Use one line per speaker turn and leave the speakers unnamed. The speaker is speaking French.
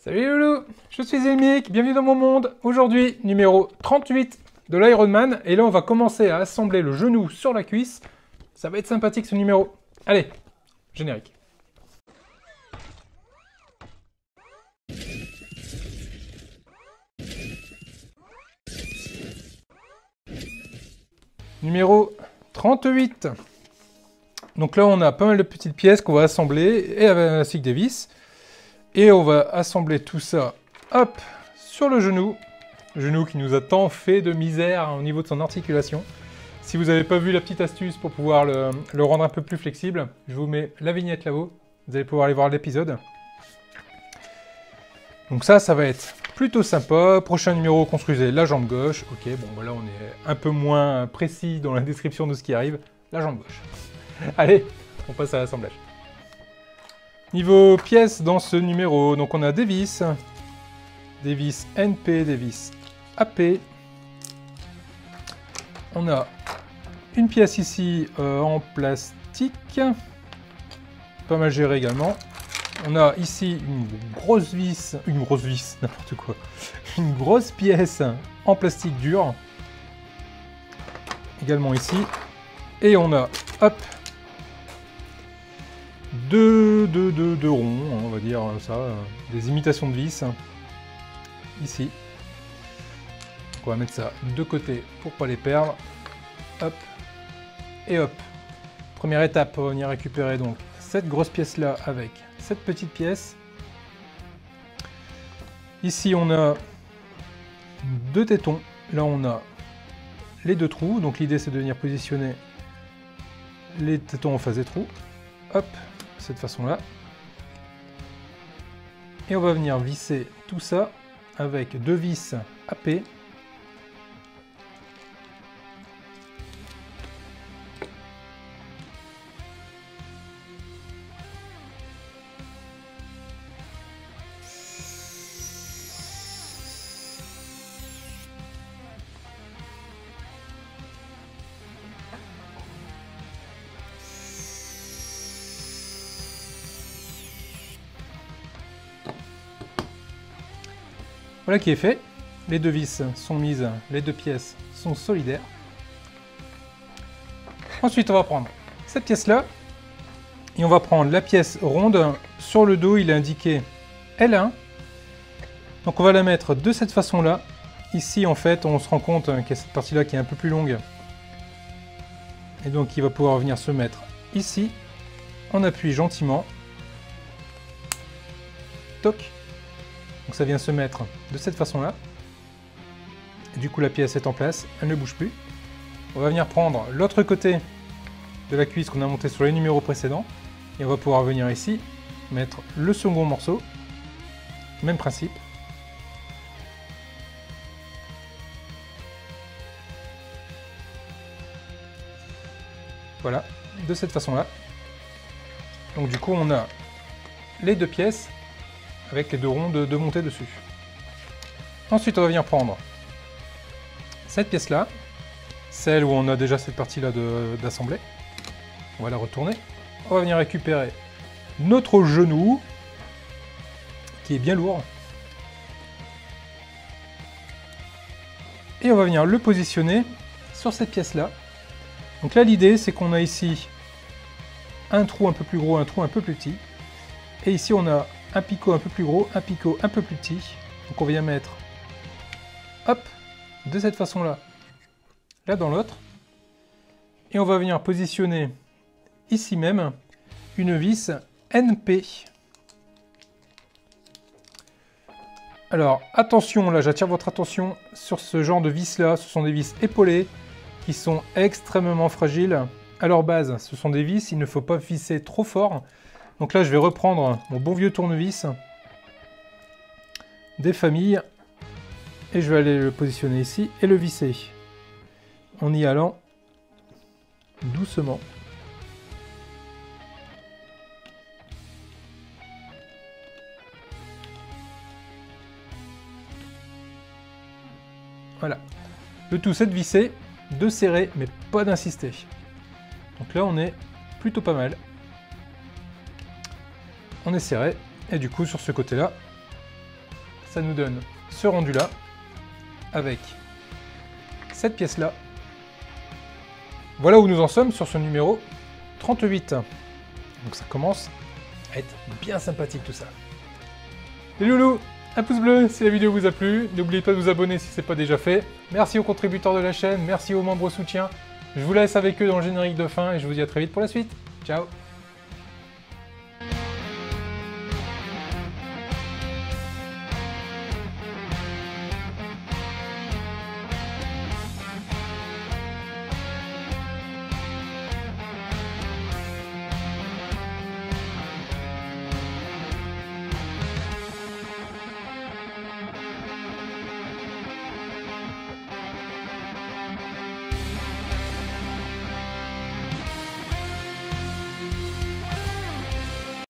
Salut Loulou, je suis Zilmic, bienvenue dans mon monde. Aujourd'hui, numéro 38 de l'Ironman. Et là, on va commencer à assembler le genou sur la cuisse. Ça va être sympathique ce numéro. Allez, générique. Numéro 38. Donc là, on a pas mal de petites pièces qu'on va assembler et ainsi que des vis. Et on va assembler tout ça, hop, sur le genou qui nous a tant fait de misère au niveau de son articulation. Si vous n'avez pas vu la petite astuce pour pouvoir le rendre un peu plus flexible, je vous mets la vignette là-haut, vous allez pouvoir aller voir l'épisode. Donc ça va être plutôt sympa. Prochain numéro, construisez la jambe gauche. Ok, bon, voilà, on est un peu moins précis dans la description de ce qui arrive. La jambe gauche. Allez, on passe à l'assemblage. Niveau pièces dans ce numéro, donc on a des vis NP, des vis AP. On a une pièce ici en plastique, pas mal gérée également. On a ici une grosse vis, n'importe quoi, une grosse pièce en plastique dur, également ici. Et on a, hop, deux ronds, on va dire ça, des imitations de vis, ici. Donc on va mettre ça de côté pour pas les perdre. Hop, et hop. Première étape, on va venir récupérer donc cette grosse pièce là avec cette petite pièce. Ici on a deux tétons, là on a les deux trous, donc l'idée c'est de venir positionner les tétons en face des trous. Hop, de cette façon-là. Et on va venir visser tout ça avec deux vis AP. Voilà qui est fait. Les deux vis sont mises, les deux pièces sont solidaires. Ensuite, on va prendre cette pièce-là et on va prendre la pièce ronde. Sur le dos, il est indiqué L1. Donc on va la mettre de cette façon-là. Ici, en fait, on se rend compte qu'il y a cette partie-là qui est un peu plus longue. Et donc, il va pouvoir venir se mettre ici. On appuie gentiment. Toc. Donc ça vient se mettre de cette façon-là. Du coup, la pièce est en place, elle ne bouge plus. On va venir prendre l'autre côté de la cuisse qu'on a monté sur les numéros précédents. Et on va pouvoir venir ici, mettre le second morceau. Même principe. Voilà, de cette façon-là. Donc du coup, on a les deux pièces avec les deux ronds de montée dessus. Ensuite, on va venir prendre cette pièce-là, celle où on a déjà cette partie-là d'assemblée. On va la retourner. On va venir récupérer notre genou, qui est bien lourd. Et on va venir le positionner sur cette pièce-là. Donc là, l'idée, c'est qu'on a ici un trou un peu plus gros, un trou un peu plus petit. Et ici, on a un picot un peu plus gros, un picot un peu plus petit. Donc on vient mettre, hop, de cette façon-là, là dans l'autre. Et on va venir positionner ici même une vis NP. Alors attention, là j'attire votre attention sur ce genre de vis-là. Ce sont des vis épaulées qui sont extrêmement fragiles. À leur base, ce sont des vis, il ne faut pas visser trop fort. Donc là, je vais reprendre mon bon vieux tournevis des familles et je vais aller le positionner ici et le visser en y allant doucement. Voilà. Le tout, c'est de visser, de serrer, mais pas d'insister. Donc là, on est plutôt pas mal. On est serré. Et du coup, sur ce côté-là, ça nous donne ce rendu-là, avec cette pièce-là. Voilà où nous en sommes sur ce numéro 38. Donc ça commence à être bien sympathique tout ça. Les loulous, un pouce bleu si la vidéo vous a plu. N'oubliez pas de vous abonner si ce n'est pas déjà fait. Merci aux contributeurs de la chaîne, merci aux membres soutiens. Je vous laisse avec eux dans le générique de fin et je vous dis à très vite pour la suite. Ciao!